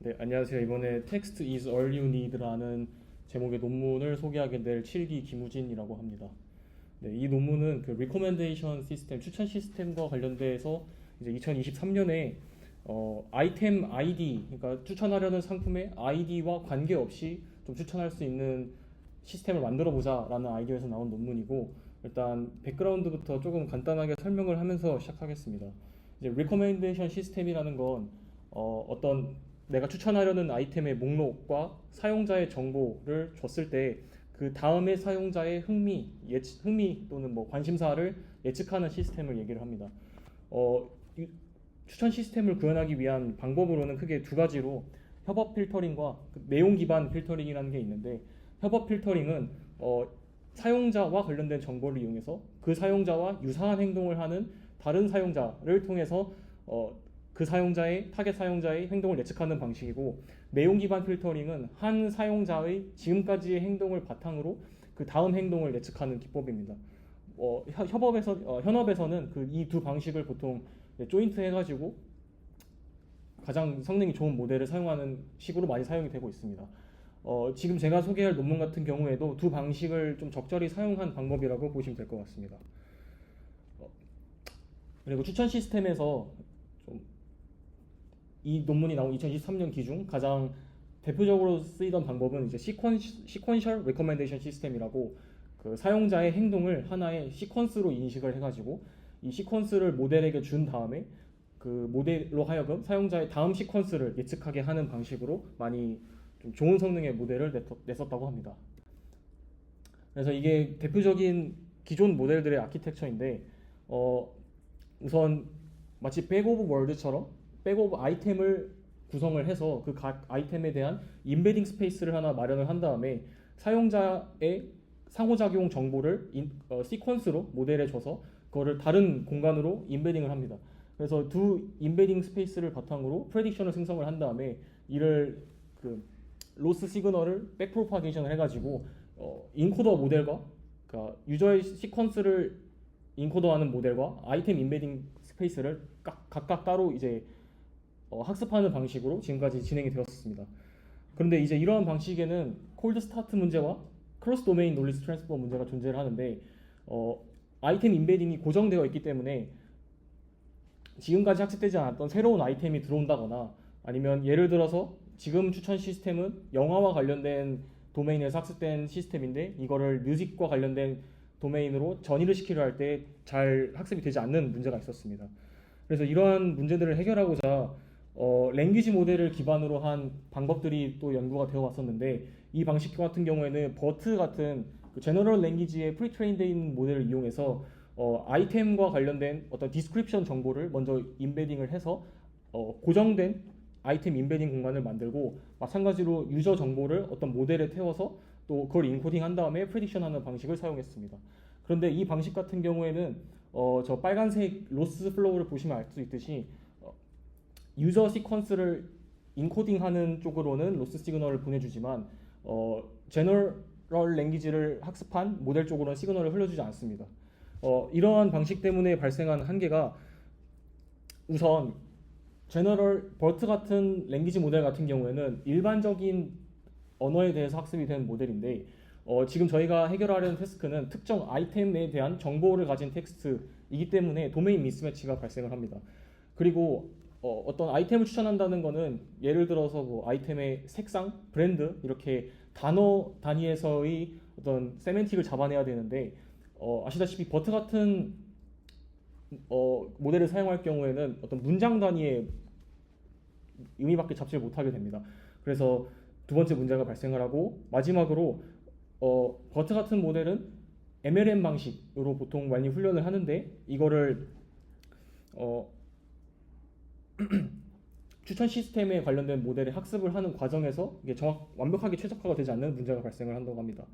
네, 안녕하세요. 이번에 Text is all you need라는 제목의 논문을 소개하게 될 7기 김우진이라고 합니다. 네, 이 논문은 그 recommendation 시스템, 추천 시스템과 관련돼서 이제 2023년에 아이템 ID, 그러니까 추천하려는 상품의 아이디와 관계없이 좀 추천할 수 있는 시스템을 만들어 보자라는 아이디어에서 나온 논문이고, 일단 백그라운드부터 조금 간단하게 설명을 하면서 시작하겠습니다. 이제 recommendation 시스템이라는 건 어떤 내가 추천하려는 아이템의 목록과 사용자의 정보를 줬을 때 그 다음에 사용자의 흥미 또는 뭐 관심사를 예측하는 시스템을 얘기를 합니다. 추천 시스템을 구현하기 위한 방법으로는 크게 두 가지로 협업 필터링과 내용 기반 필터링이라는 게 있는데, 협업 필터링은 사용자와 관련된 정보를 이용해서 그 사용자와 유사한 행동을 하는 다른 사용자를 통해서 그 타겟 사용자의 행동을 예측하는 방식이고, 내용 기반 필터링은 한 사용자의 지금까지의 행동을 바탕으로 그 다음 행동을 예측하는 기법입니다. 현업에서는 그 이 두 방식을 보통 조인트 해가지고 가장 성능이 좋은 모델을 사용하는 식으로 많이 사용이 되고 있습니다. 지금 제가 소개할 논문 같은 경우에도 두 방식을 좀 적절히 사용한 방법이라고 보시면 될 것 같습니다. 그리고 추천 시스템에서 이 논문이 나온 2023년 기준 가장 대표적으로 쓰이던 방법은 이제 시퀀셜 레코멘데이션 시스템이라고, 그 사용자의 행동을 하나의 시퀀스로 인식을 해가지고 이 시퀀스를 모델에게 준 다음에 그 모델로 하여금 사용자의 다음 시퀀스를 예측하게 하는 방식으로 많이 좀 좋은 성능의 모델을 냈었다고 합니다. 그래서 이게 대표적인 기존 모델들의 아키텍처인데, 우선 마치 백 오브 월드처럼 백 오브 아이템을 구성을 해서 그 각 아이템에 대한 임베딩 스페이스를 하나 마련을 한 다음에 사용자의 상호작용 정보를 시퀀스로 모델에 줘서 그거를 다른 공간으로 임베딩을 합니다. 그래서 두 임베딩 스페이스를 바탕으로 프레딕션을 생성을 한 다음에 이를 그 로스 시그널을 백프로파게이션을 해가지고 인코더 모델과, 그러니까 유저의 시퀀스를 인코더하는 모델과 아이템 임베딩 스페이스를 각각 따로 이제 학습하는 방식으로 지금까지 진행이 되었습니다. 그런데 이제 이러한 방식에는 콜드 스타트 문제와 크로스 도메인 놀리지 트랜스퍼 문제가 존재를 하는데, 아이템 임베딩이 고정되어 있기 때문에 지금까지 학습되지 않았던 새로운 아이템이 들어온다거나, 아니면 예를 들어서 지금 추천 시스템은 영화와 관련된 도메인에서 학습된 시스템인데 이거를 뮤직과 관련된 도메인으로 전이를 시키려 할 때 잘 학습이 되지 않는 문제가 있었습니다. 그래서 이러한 문제들을 해결하고자 랭귀지 모델을 기반으로 한 방법들이 또 연구가 되어 왔었는데, 이 방식 같은 경우에는 버트 같은 그 제너럴 랭귀지에 프리트레인되어 있는 모델을 이용해서 아이템과 관련된 어떤 디스크립션 정보를 먼저 임베딩을 해서 고정된 아이템 임베딩 공간을 만들고, 마찬가지로 유저 정보를 어떤 모델에 태워서 또 그걸 인코딩 한 다음에 프레딕션 하는 방식을 사용했습니다. 그런데 이 방식 같은 경우에는 저 빨간색 로스 플로우를 보시면 알 수 있듯이 유저 시퀀스를 인코딩하는 쪽으로는 로스 시그널을 보내주지만 제너럴 랭귀지를 학습한 모델 쪽으로는 시그널을 흘려주지 않습니다. 이러한 방식 때문에 발생한 한계가, 우선 제너럴 버트 같은 랭귀지 모델 같은 경우에는 일반적인 언어에 대해서 학습이 된 모델인데, 지금 저희가 해결하려는 태스크는 특정 아이템에 대한 정보를 가진 텍스트이기 때문에 도메인 미스매치가 발생을 합니다. 그리고 어떤 아이템을 추천한다는 거는 예를 들어서 뭐 아이템의 색상, 브랜드 이렇게 단어 단위에서의 어떤 세멘틱을 잡아내야 되는데, 아시다시피 버트 같은 모델을 사용할 경우에는 어떤 문장 단위의 의미밖에 잡지를 못하게 됩니다. 그래서 두 번째 문제가 발생을 하고, 마지막으로 버트 같은 모델은 MLM 방식으로 보통 많이 훈련을 하는데, 이거를 추천 시스템에 관련된 모델의 학습을 하는 과정에서 이게 완벽하게 최적화가 되지 않는 문제가 발생을 한다고 합니다.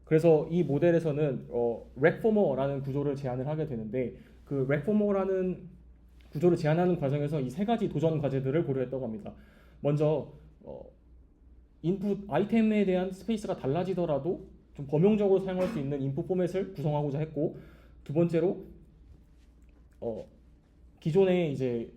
그래서 이 모델에서는 렉포머라는 구조를 제안을 하게 되는데, 그 렉포머라는 구조를 제안하는 과정에서 이 세 가지 도전 과제들을 고려했다고 합니다. 먼저 인풋 아이템에 대한 스페이스가 달라지더라도 좀 범용적으로 사용할 수 있는 인풋 포맷을 구성하고자 했고, 두 번째로 기존에 이제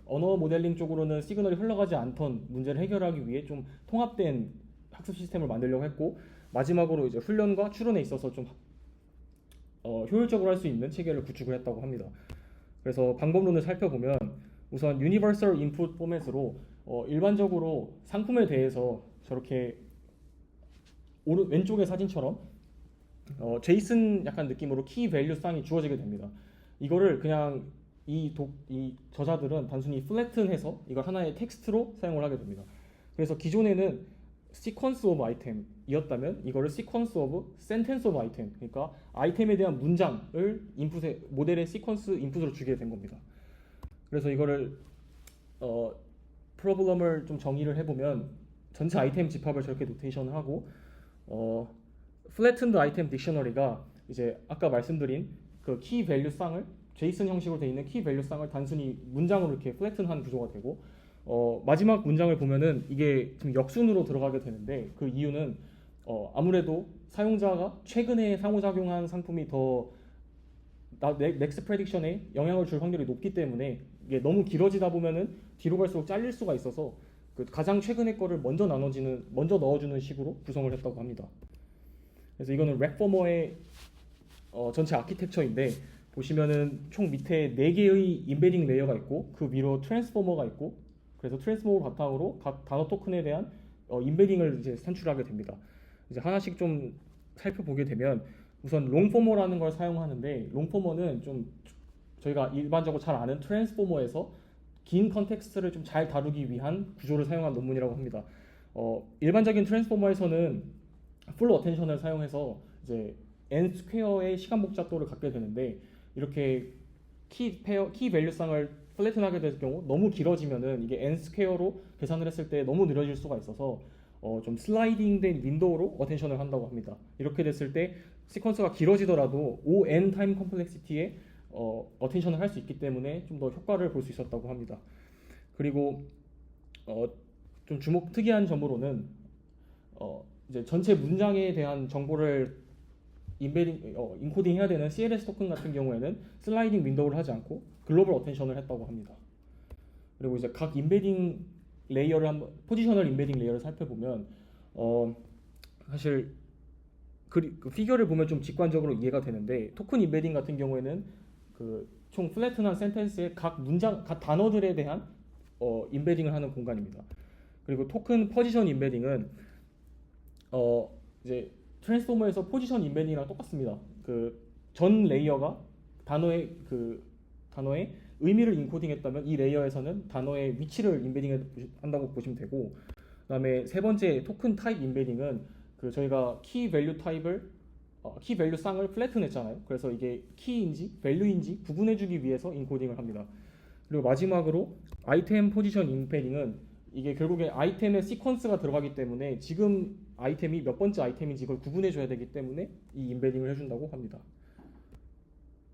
언어 모델링 쪽으로는 시그널이 흘러가지 않던 문제를 해결하기 위해 좀 통합된 학습 시스템을 만들려고 했고, 마지막으로 이제 훈련과 추론에 있어서 좀 효율적으로 할 수 있는 체계를 구축을 했다고 합니다. 그래서 방법론을 살펴보면 우선 유니버설 인풋 포맷으로 일반적으로 상품에 대해서 저렇게 왼쪽의 사진처럼 제이슨 약간 느낌으로 키 밸류 쌍이 주어지게 됩니다. 이거를 그냥 이 저자들은 단순히 플래튼해서 이걸 하나의 텍스트로 사용을 하게 됩니다. 그래서 기존에는 sequence of item이었다면 이거를 sequence of sentence of item, 그러니까 아이템에 대한 문장을 인풋에 모델의 시퀀스 인풋으로 주게 된 겁니다. 그래서 이거를 프로블럼을 좀 정의를 해보면 전체 아이템 집합을 저렇게 노테이션을 하고 flattened item dictionary가 이제 아까 말씀드린 그 키 밸류 쌍을 제이슨 형식으로 되어 있는 키 밸류 쌍을 단순히 문장으로 이렇게 플래튼한 구조가 되고 마지막 문장을 보면은 이게 지금 역순으로 들어가게 되는데 그 이유는 아무래도 사용자가 최근에 상호작용한 상품이 더 넥스트 프레딕션에 영향을 줄 확률이 높기 때문에 이게 너무 길어지다 보면은 뒤로 갈수록 잘릴 수가 있어서 그 가장 최근의 거를 먼저 넣어주는 식으로 구성을 했다고 합니다. 그래서 이거는 렉포머의 전체 아키텍처인데 보시면은 총 밑에 4개의 임베딩 레이어가 있고 그 위로 트랜스포머가 있고, 그래서 트랜스포머 바탕으로 각 단어 토큰에 대한 임베딩을 이제 산출하게 됩니다. 이제 하나씩 좀 살펴보게 되면 우선 롱포머라는 걸 사용하는데, 롱포머는 좀 저희가 일반적으로 잘 아는 트랜스포머에서 긴 컨텍스트를 좀 잘 다루기 위한 구조를 사용한 논문이라고 합니다. 일반적인 트랜스포머에서는 풀 어텐션을 사용해서 이제 n 스퀘어의 시간 복잡도를 갖게 되는데, 이렇게 키 밸류쌍을 플래튼하게 될 경우 너무 길어지면은 이게 n 스퀘어로 계산을 했을 때 너무 느려질 수가 있어서 좀 슬라이딩된 윈도우로 어텐션을 한다고 합니다. 이렇게 됐을 때 시퀀스가 길어지더라도 O(n) 타임 컴플렉시티에 어텐션을 할 수 있기 때문에 좀 더 효과를 볼 수 있었다고 합니다. 그리고 좀 특이한 점으로는 이제 전체 문장에 대한 정보를 인코딩 해야 되는 CLS 토큰 같은 경우에는 슬라이딩 윈도우를 하지 않고 글로벌 어텐션을 했다고 합니다. 그리고 이제 각 임베딩 레이어를 포지셔널 임베딩 레이어를 살펴보면 사실 그 피겨를 보면 좀 직관적으로 이해가 되는데, 토큰 임베딩 같은 경우에는 그 총 플래튼한 센텐스의 각 단어들에 대한 임베딩을 하는 공간입니다. 그리고 토큰 포지션 임베딩은 이제 트랜스포머에서 포지션 임베딩이랑 똑같습니다. 그 전 레이어가 단어의 의미를 인코딩했다면 이 레이어에서는 단어의 위치를 임베딩한다고 보시면 되고, 그다음에 세 번째 토큰 타입 임베딩은 그 저희가 키 밸류 타입을 키 밸류 쌍을 플래튼했잖아요. 그래서 이게 키인지 밸류인지 구분해주기 위해서 인코딩을 합니다. 그리고 마지막으로 아이템 포지션 임베딩은 이게 결국에 아이템의 시퀀스가 들어가기 때문에 지금 아이템이 몇 번째 아이템인지 이걸 구분해줘야 되기 때문에 이 임베딩을 해준다고 합니다.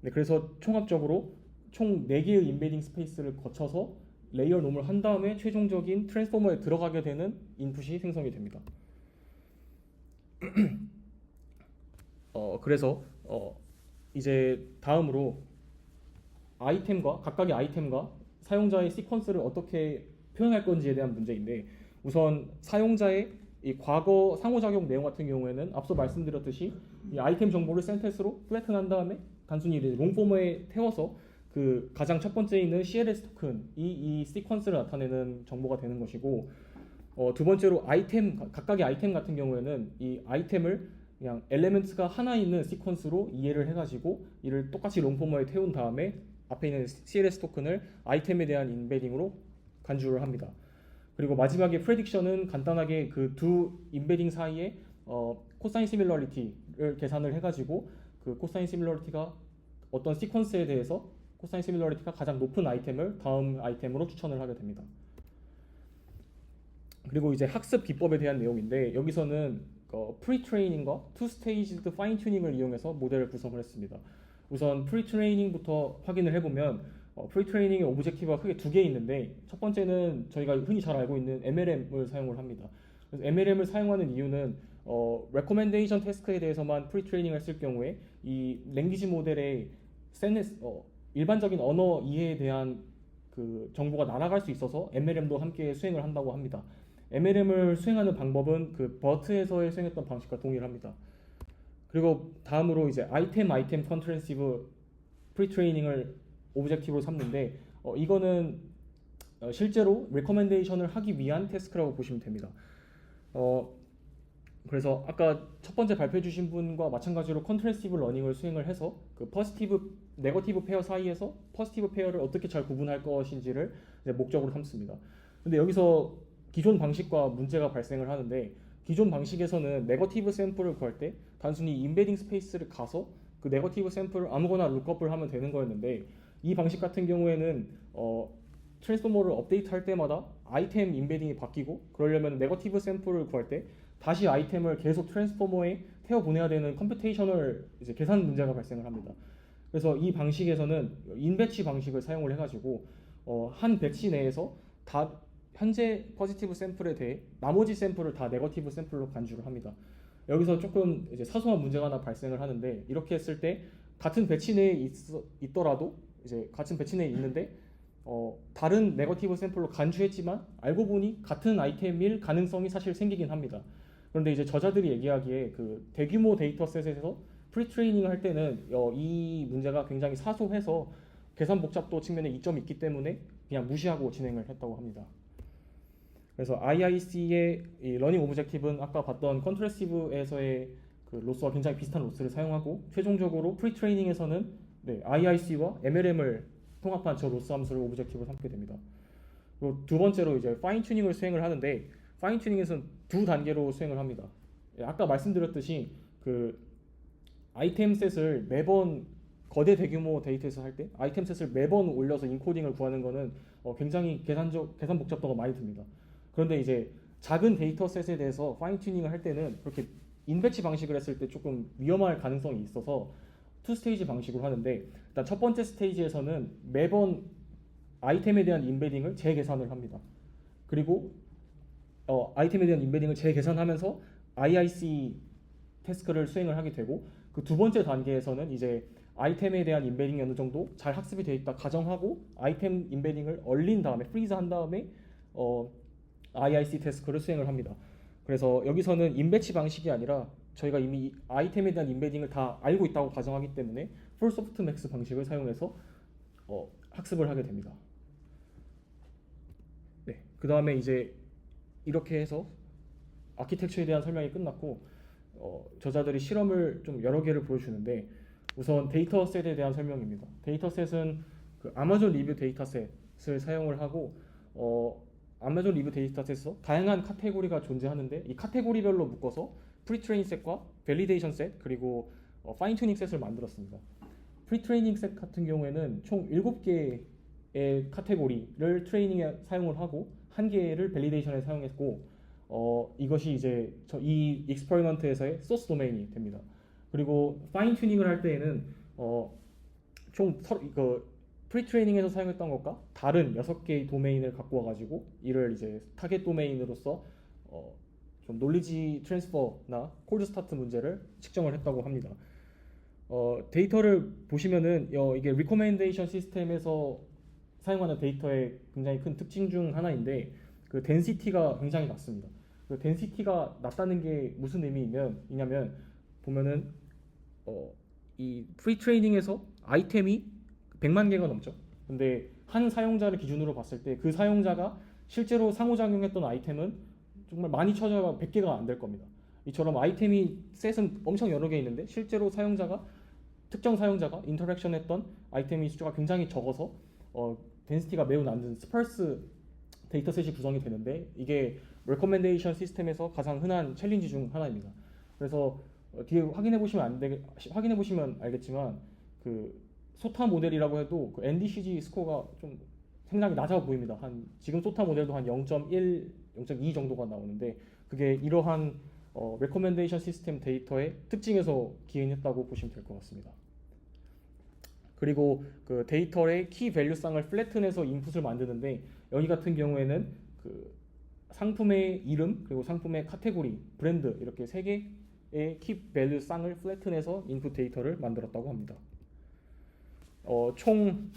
네, 그래서 총합적으로 총 4개의 임베딩 스페이스를 거쳐서 레이어 놈을 한 다음에 최종적인 트랜스포머에 들어가게 되는 인풋이 생성이 됩니다. 그래서 이제 다음으로 각각의 아이템과 사용자의 시퀀스를 어떻게 표현할 건지에 대한 문제인데, 우선 사용자의 이 과거 상호작용 내용 같은 경우에는 앞서 말씀드렸듯이 이 아이템 정보를 센텐스로 플래튼한 다음에 단순히 롱포머에 태워서 그 가장 첫 번째에 있는 CLS 토큰 이 시퀀스를 나타내는 정보가 되는 것이고, 두 번째로 각각의 아이템 같은 경우에는 이 아이템을 그냥 엘레멘트가 하나 있는 시퀀스로 이해를 해가지고 이를 똑같이 롱포머에 태운 다음에 앞에 있는 CLS 토큰을 아이템에 대한 인베딩으로 간주를 합니다. 그리고 마지막에 프레딕션은 간단하게 그 두 인베딩 사이에 코사인 시밀러리티를 계산을 해가지고 그 코사인 시밀러리티가 어떤 시퀀스에 대해서 코사인 시밀러리티가 가장 높은 아이템을 다음 아이템으로 추천을 하게 됩니다. 그리고 이제 학습 기법에 대한 내용인데, 여기서는 프리트레이닝과 투스테이지드 파인튜닝을 이용해서 모델을 구성을 했습니다. 우선 프리트레이닝부터 확인을 해보면 프리트레이닝의 오브젝티브가 크게 2개 있는데, 첫 번째는 저희가 흔히 잘 알고 있는 MLM을 사용을 합니다. 그래서 MLM을 사용하는 이유는 레코멘데이션 태스크에 대해서만 프리트레이닝을 했을 경우에 이 랭귀지 모델의 일반적인 언어 이해에 대한 그 정보가 날아갈 수 있어서 MLM도 함께 수행을 한다고 합니다. MLM을 수행하는 방법은 그 버트에서 수행했던 방식과 동일합니다. 그리고 다음으로 이제 아이템 컨트랜시브 프리트레이닝을 오브젝티브로 삼는데 이거는 실제로 레커멘데이션을 하기 위한 태스크라고 보시면 됩니다. 그래서 아까 첫 번째 발표해 주신 분과 마찬가지로 컨트랜시브 러닝을 수행을 해서 그 포지티브, 네거티브 페어 사이에서 포지티브 페어를 어떻게 잘 구분할 것인지를 이제 목적으로 삼습니다. 근데 여기서 기존 방식과 문제가 발생을 하는데, 기존 방식에서는 네거티브 샘플을 구할 때 단순히 인베딩 스페이스를 가서 그 네거티브 샘플을 아무거나 룩업을 하면 되는 거였는데, 이 방식 같은 경우에는 트랜스포머를 업데이트할 때마다 아이템 인베딩이 바뀌고, 그러려면 네거티브 샘플을 구할 때 다시 아이템을 계속 트랜스포머에 태워 보내야 되는 컴퓨테이셔널 이제 계산 문제가 발생을 합니다. 그래서 이 방식에서는 인배치 방식을 사용을 해가지고 한 배치 내에서 다 현재 포지티브 샘플에 대해 나머지 샘플을 다 네거티브 샘플로 간주를 합니다. 여기서 조금 이제 사소한 문제가 하나 발생을 하는데, 이렇게 했을 때 같은 배치 내에 있더라도 이제 같은 배치 내에 있는데 다른 네거티브 샘플로 간주했지만 알고 보니 같은 아이템일 가능성이 사실 생기긴 합니다. 그런데 이제 저자들이 얘기하기에 그 대규모 데이터셋에서 프리트레이닝을 할 때는 이 문제가 굉장히 사소해서 계산 복잡도 측면에 이점이 있기 때문에 그냥 무시하고 진행을 했다고 합니다. 그래서 IIC의 이 러닝 오브젝티브는 아까 봤던 컨트레시브에서의 그 로스와 굉장히 비슷한 로스를 사용하고, 최종적으로 프리트레이닝에서는 IIC와 MLM을 통합한 저 로스 함수를 오브젝티브로 삼게 됩니다. 그리고 두 번째로 이제 파인 튜닝을 수행을 하는데, 파인 튜닝에서는 두 단계로 수행을 합니다. 아까 말씀드렸듯이 그 아이템 셋을 매번 거대 대규모 데이터에서 할 때 아이템 셋을 매번 올려서 인코딩을 구하는 거는 굉장히 계산 복잡도가 많이 듭니다. 그런데 이제 작은 데이터 셋에 대해서 파인 튜닝을 할 때는 그렇게 인배치 방식을 했을 때 조금 위험할 가능성이 있어서 투 스테이지 방식으로 하는데, 일단 첫 번째 스테이지에서는 매번 아이템에 대한 인베딩을 재계산을 합니다. 그리고 아이템에 대한 인베딩을 재계산하면서 IIC 태스크를 수행을 하게 되고, 그 두 번째 단계에서는 이제 아이템에 대한 인베딩이 어느 정도 잘 학습이 되어 있다 가정하고 아이템 인베딩을 얼린 다음에 프리즈 한 다음에 IIC 태스크를 수행을 합니다. 그래서 여기서는 인배치 방식이 아니라 저희가 이미 아이템에 대한 인베딩을 다 알고 있다고 가정하기 때문에 풀 소프트맥스 방식을 사용해서 학습을 하게 됩니다. 네, 그 다음에 이제 이렇게 해서 아키텍처에 대한 설명이 끝났고, 저자들이 실험을 좀 여러 개를 보여주는데, 우선 데이터셋에 대한 설명입니다. 데이터셋은 그 아마존 리뷰 데이터셋을 사용을 하고, 아마존 리뷰 데이터셋에서 다양한 카테고리가 존재하는데, 이 카테고리별로 묶어서 프리트레인 셋과 밸리데이션 셋, 그리고 파인 튜닝 셋을 만들었습니다. 프리트레이닝 셋 같은 경우에는 총 7개의 카테고리를 트레이닝에 사용을 하고 1개를 밸리데이션에 사용했고, 이것이 이제 이 익스퍼리먼트에서의 소스 도메인이 됩니다. 그리고 파인 튜닝을 할 때에는 총 프리트레이닝에서 사용했던 것과 다른 6개의 도메인을 갖고 와가지고 이를 이제 타겟 도메인으로서 좀 놀리지 트랜스퍼나 콜드 스타트 문제를 측정을 했다고 합니다. 데이터를 보시면은 이게 리코멘데이션 시스템에서 사용하는 데이터의 굉장히 큰 특징 중 하나인데, 그 덴시티가 굉장히 낮습니다. 그 덴시티가 낮다는 게 무슨 의미냐면 보면은 이 프리트레이닝에서 아이템이 100만 개가 넘죠. 근데 한 사용자를 기준으로 봤을 때 그 사용자가 실제로 상호작용했던 아이템은 정말 많이 쳐져야 100개가 안 될 겁니다. 이처럼 아이템이 셋은 엄청 여러 개 있는데 실제로 특정 사용자가 인터랙션 했던 아이템의 숫자가 굉장히 적어서 덴시티가 매우 낮은 스펄스 데이터셋이 구성이 되는데, 이게 레코멘데이션 시스템에서 가장 흔한 챌린지 중 하나입니다. 그래서 뒤에 확인해 보시면 알겠지만 그 소타 모델이라고 해도 그 NDCG 스코어가 좀 상당히 낮아 보입니다. 지금 소타 모델도 한 0.1, 0.2 정도가 나오는데, 그게 이러한 레코멘데이션 시스템 데이터의 특징에서 기인했다고 보시면 될 것 같습니다. 그리고 그 데이터의 키 밸류쌍을 플래튼해서 인풋을 만드는데, 여기 같은 경우에는 그 상품의 이름, 그리고 상품의 카테고리, 브랜드, 이렇게 3개의 키 밸류쌍을 플래튼해서 인풋 데이터를 만들었다고 합니다. 총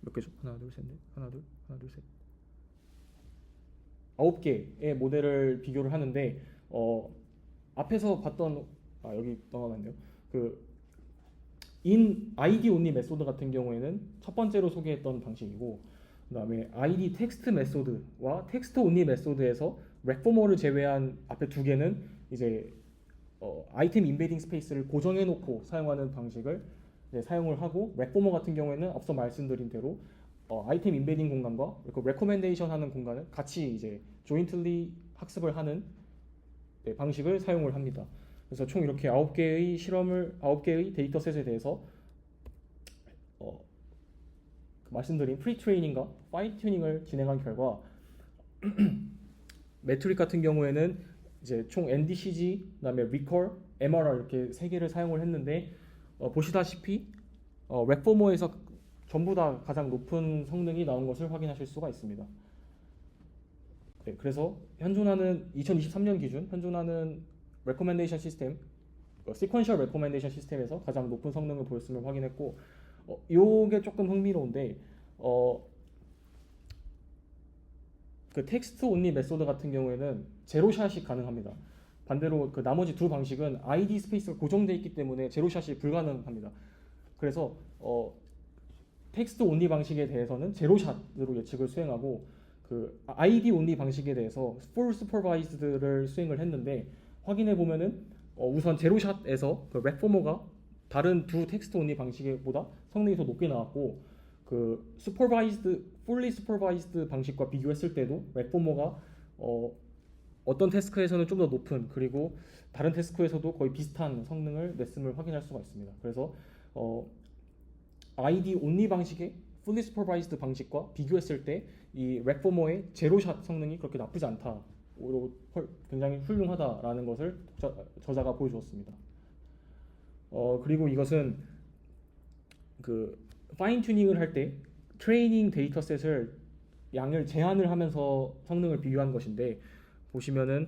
몇 개죠? 하나, 둘, 셋, 넷. 하나, 둘, 하나, 둘, 셋. 9개의 모델을 비교를 하는데 앞에서 봤던 여기 넘어갔네요. 그 in ID only 메소드 같은 경우에는 첫 번째로 소개했던 방식이고, 그다음에 ID 텍스트 메소드와 텍스트 only 메소드에서 렉포머를 제외한 앞에 두 개는 이제 아이템 인베딩 스페이스를 고정해 놓고 사용하는 방식을 사용을 하고, 렉포머 같은 경우에는 앞서 말씀드린 대로 아이템 인베딩 공간과 레코멘데이션 하는 공간을 같이 이제 조인틀리 학습을 하는 방식을 사용을 합니다. 그래서 총 이렇게 9개의 데이터셋에 대해서 말씀드린 프리 트레이닝과 파인 튜닝을 진행한 결과 매트릭 같은 경우에는 이제 총 NDCG, 그다음에 Recall, MRR 이렇게 세 개를 사용을 했는데 보시다시피 렉포머에서 전부 다 가장 높은 성능이 나온 것을 확인하실 수가 있습니다. 네, 그래서 현존하는 2023년 기준 현존하는 레코멘데이션 시스템, 시퀀셜 레코멘데이션 시스템에서 가장 높은 성능을 보였음을 확인했고, 요게 조금 흥미로운데 그 텍스트 온리 메소드 같은 경우에는 제로샷이 가능합니다. 반대로 그 나머지 두 방식은 ID 스페이스가 고정되어 있기 때문에 제로샷이 불가능합니다. 그래서 텍스트 온리 방식에 대해서는 제로샷으로 예측을 수행하고, 그 ID 온리 방식에 대해서 full supervised를 수행을 했는데 확인해 보면은 우선 제로샷에서 그 렉포머가 다른 두 텍스트 온리 방식보다 성능이 더 높게 나왔고, 그 fully supervised 방식과 비교했을 때도 렉포머가 어떤 태스크에서는 좀 더 높은, 그리고 다른 태스크에서도 거의 비슷한 성능을 냈음을 확인할 수가 있습니다. 그래서 ID only 방식의 fully supervised 방식과 비교했을 때 이 렉포머의 제로샷 성능이 그렇게 나쁘지 않다, 굉장히 훌륭하다라는 것을 저자가 보여주었습니다. 그리고 이것은 그 파인 튜닝을 할 때 트레이닝 데이터셋을 양을 제한을 하면서 성능을 비교한 것인데, 보시면은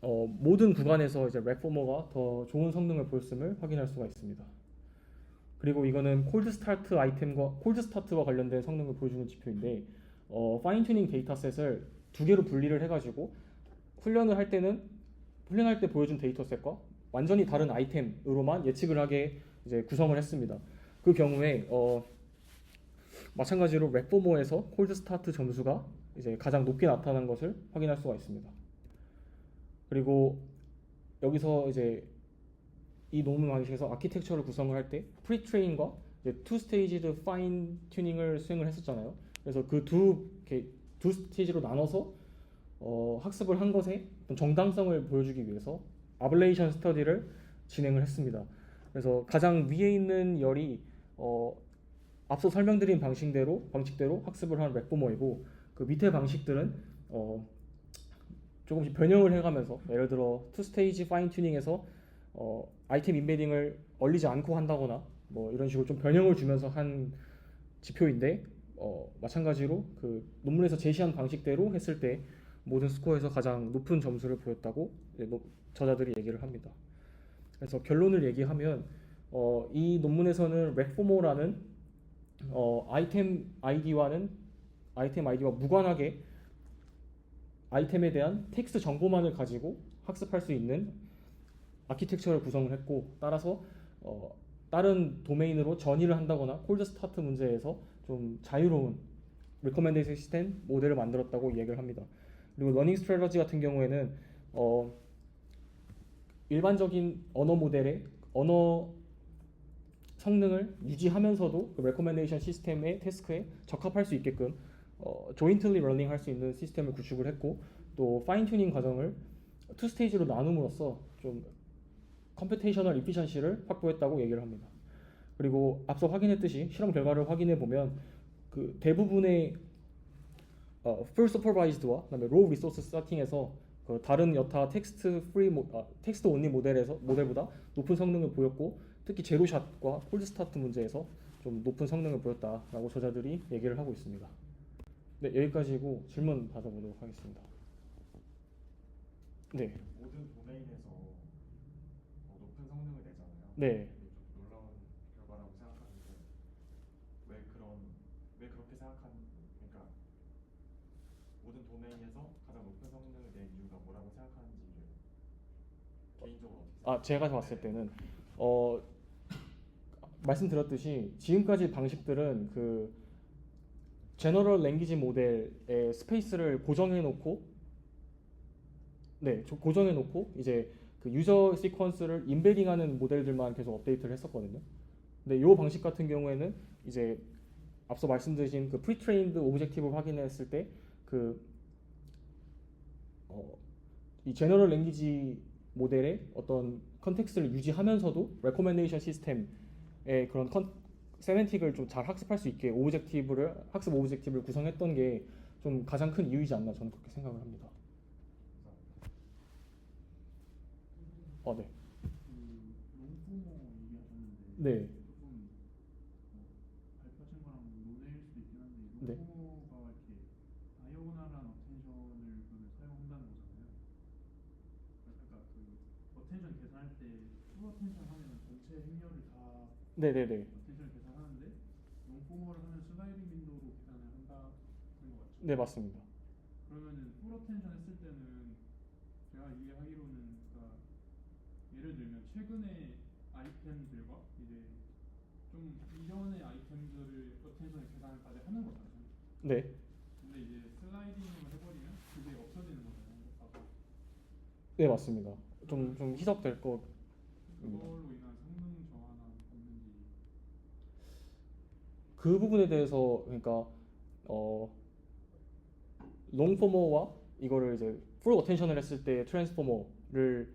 모든 구간에서 이제 렉포머가 더 좋은 성능을 보였음을 확인할 수가 있습니다. 그리고 이거는 콜드 스타트와 관련된 성능을 보여주는 지표인데, 파인 튜닝 데이터셋을 두 개로 분리를 해가지고 훈련할 때 보여준 데이터셋과 완전히 다른 아이템으로만 예측을 하게 이제 구성을 했습니다. 그 경우에 마찬가지로 렉포머에서 콜드 스타트 점수가 이제 가장 높게 나타난 것을 확인할 수가 있습니다. 그리고 여기서 이제 이 논문 방식에서 아키텍처를 구성을 할 때 프리 트레인과 투 스테이지드 파인 튜닝을 수행을 했었잖아요. 그래서 그 두 스테이지로 나눠서 학습을 한 것의 정당성을 보여주기 위해서 아블레이션 스터디를 진행을 했습니다. 그래서 가장 위에 있는 열이 앞서 설명드린 방식대로 학습을 한 렉포머이고, 그 밑에 방식들은 조금씩 변형을 해가면서, 예를 들어 투 스테이지 파인 튜닝에서 아이템 인베딩을 얼리지 않고 한다거나 뭐 이런 식으로 좀 변형을 주면서 한 지표인데, 마찬가지로 그 논문에서 제시한 방식대로 했을 때 모든 스코어에서 가장 높은 점수를 보였다고 저자들이 얘기를 합니다. 그래서 결론을 얘기하면 이 논문에서는 렉포머라는 아이템 아이디와 무관하게 아이템에 대한 텍스트 정보만을 가지고 학습할 수 있는 아키텍처를 구성을 했고, 따라서 다른 도메인으로 전이를 한다거나 콜드 스타트 문제에서 좀 자유로운 리커멘데이션 시스템 모델을 만들었다고 얘기를 합니다. 그리고 러닝 스트래터지 같은 경우에는 일반적인 언어 모델의 언어 성능을 유지하면서도 그 레코멘데이션 시스템의 태스크에 적합할 수 있게끔 조인틀리 러닝 할 수 있는 시스템을 구축을 했고, 또 파인 튜닝 과정을 투 스테이지로 나눔으로써 좀 컴퓨테이셔널 이피션시를 확보했다고 얘기를 합니다. 그리고 앞서 확인했듯이 실험 결과를 확인해 보면 그 대부분의 full supervised와 그다음에 raw resource starting에서 그 다른 여타 텍스트 온리 모델보다 높은 성능을 보였고, 특히 제로샷과 콜드 스타트 문제에서 좀 높은 성능을 보였다라고 저자들이 얘기를 하고 있습니다. 네, 여기까지고 질문 받아보도록 하겠습니다. 네. 모든 도메인에서 높은 성능을 내잖아요. 네. 이게 좀 놀라운 결과라고 생각하는데 왜 그런 도메인에서 가장 높은 성능을 낸 이유가 뭐라고 생각하는지를 개인적으로 어떻게 제가 봤을 때는 어, 말씀드렸듯이 지금까지 방식들은 그 제너럴 랭귀지 모델의 스페이스를 고정해 놓고 고정해 놓고 이제 그 유저 시퀀스를 임베딩하는 모델들만 계속 업데이트를 했었거든요. 근데 이 방식 같은 경우에는 이제 앞서 말씀드린 그 프리트레인드 오브젝티브를 확인했을 때 그 이 제너럴 랭귀지 모델의 어떤 컨텍스트를 유지하면서도 레코멘데이션 시스템의 그런 세멘틱을 좀 잘 학습할 수 있게 학습 오브젝티브를 구성했던 게 좀 가장 큰 이유이지 않나 저는 그렇게 생각을 합니다. 네. 롱포모 얘기하셨는데 네. 조금 발표하신 거랑 논외일 수도 있긴 한데 네. 롱포모가 이렇게 다이어고널한 어텐션을 그러면 사용한다는 거잖아요. 그러니까 그 어텐션 계산할 때 풀 어텐션 하면 전체 행렬을 다 네네네. 어텐션을 계산하는데 롱포모를 하면 슬라이딩 윈도우로 계산을 한다는 거 맞죠? 네, 맞습니다. 그러면은 풀 어텐션 했을 때는 제가 이해하기로는 그러니까 예를 들면 최근의 아이템들과 이제 좀 이전의 아이템들을 어텐션을 계산까지 하는 거잖아요. 네. 근데 이제 슬라이딩을 해버리면 그게 없어지는 거잖아요. 네, 맞습니다. 좀 희석될 겁니다. 그걸로 인한 성능 저하나 없는지. 그 부분에 대해서 그러니까 롱포머와 이거를 이제 풀 어텐션을 했을 때 트랜스포머를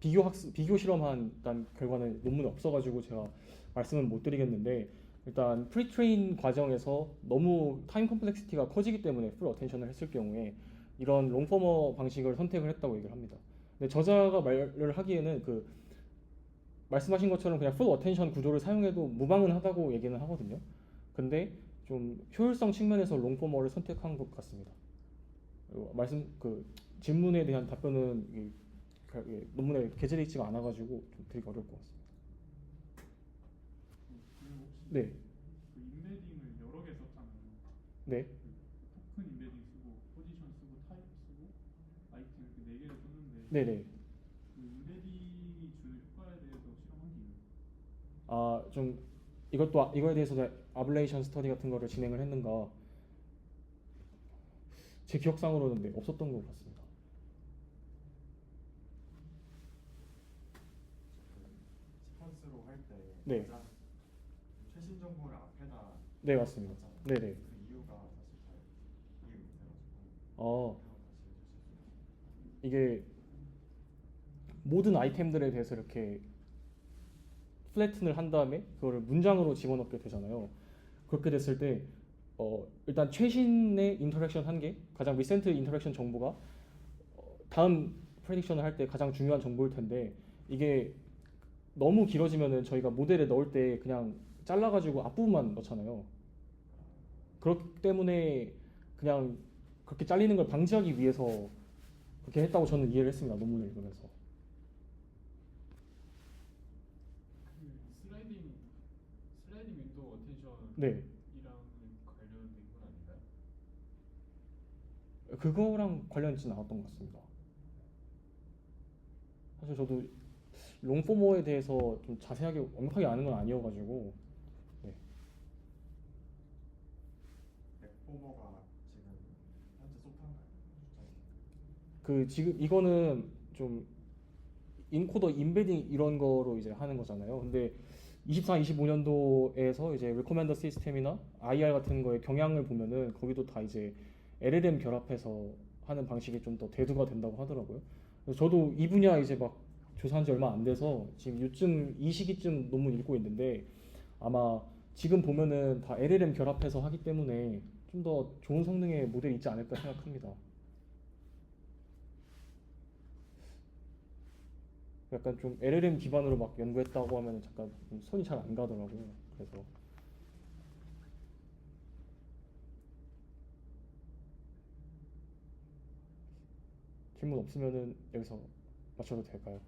비교 실험한 일단 결과는 논문에 없어가지고 제가 말씀은 못 드리겠는데 일단 프리트레인 과정에서 너무 타임 컴플렉시티가 커지기 때문에 풀 어텐션을 했을 경우에 이런 롱포머 방식을 선택을 했다고 얘기를 합니다. 근데 저자가 말을 하기에는 그 말씀하신 것처럼 그냥 풀 어텐션 구조를 사용해도 무방은 하다고 얘기는 하거든요. 근데 좀 효율성 측면에서 롱포머를 선택한 것 같습니다. 그 질문에 대한 답변은 논문에 게재되어 있지가 않아가지고 좀 되게 어려울 것 같습니다. 그리고 혹시 네, 그 인베딩을 여러 개 썼잖아요. 네, 그 토큰 인베딩 쓰고 포지션 쓰고 타입 쓰고 아이템 이렇게 네 개를 썼는데 네, 네. 그 인베딩이 주는 효과에 대해서 실험한 게 있나요? 좀 이거에 대해서도 아블레이션 스터디 같은 거를 진행을 했는가? 제 기억상으로는 네, 없었던 것 같습니다. 시퀀스로 할 때 네. 가장 최신 정보를 앞에다 네, 맞습니다. 놨잖아요. 네, 네. 그 이유가 사실 잘 이해 못해가지고 어, 다시 해주실 수 있나요? 이게 모든 아이템들에 대해서 이렇게 플래튼을 한 다음에 그거를 문장으로 집어넣게 되잖아요. 그렇게 됐을 때 일단 최신의 인터랙션 한 개, 가장 리센트 인터랙션 정보가 다음 프레딕션을 할 때 가장 중요한 정보일 텐데 이게 너무 길어지면은 저희가 모델에 넣을 때 그냥 잘라가지고 앞부분만 넣잖아요. 그렇기 때문에 그냥 그렇게 잘리는 걸 방지하기 위해서 그렇게 했다고 저는 이해를 했습니다. 논문을 읽으면서. 그 슬라이딩 윈도우 어텐션이랑 네, 관련된 건 아닌가요? 그거랑 관련 있지는 않았던 것 같습니다. 사실 저도 롱포머에 대해서 좀 자세하게 완벽하게 아는 건 아니어가지고 네. 백포머가 지금 현재 소프트한가요? 지금 이거는 좀 인코더 임베딩 이런 거로 이제 하는 거잖아요. 근데 24, 25년도에서 이제 리코멘더 시스템이나 IR 같은 거에 경향을 보면은 거기도 다 이제 LLM 결합해서 하는 방식이 좀 더 대두가 된다고 하더라고요. 그래서 저도 이 분야 이제 막 조사한 지 얼마 안 돼서 지금 이 시기쯤 논문 읽고 있는데 아마 지금 보면은 다 LLM 결합해서 하기 때문에 좀 더 좋은 성능의 모델이 있지 않을까 생각합니다. 약간 좀 LLM 기반으로 막 연구했다고 하면 잠깐 좀 손이 잘 안 가더라고요. 그래서 질문 없으면은 여기서 마쳐도 될까요?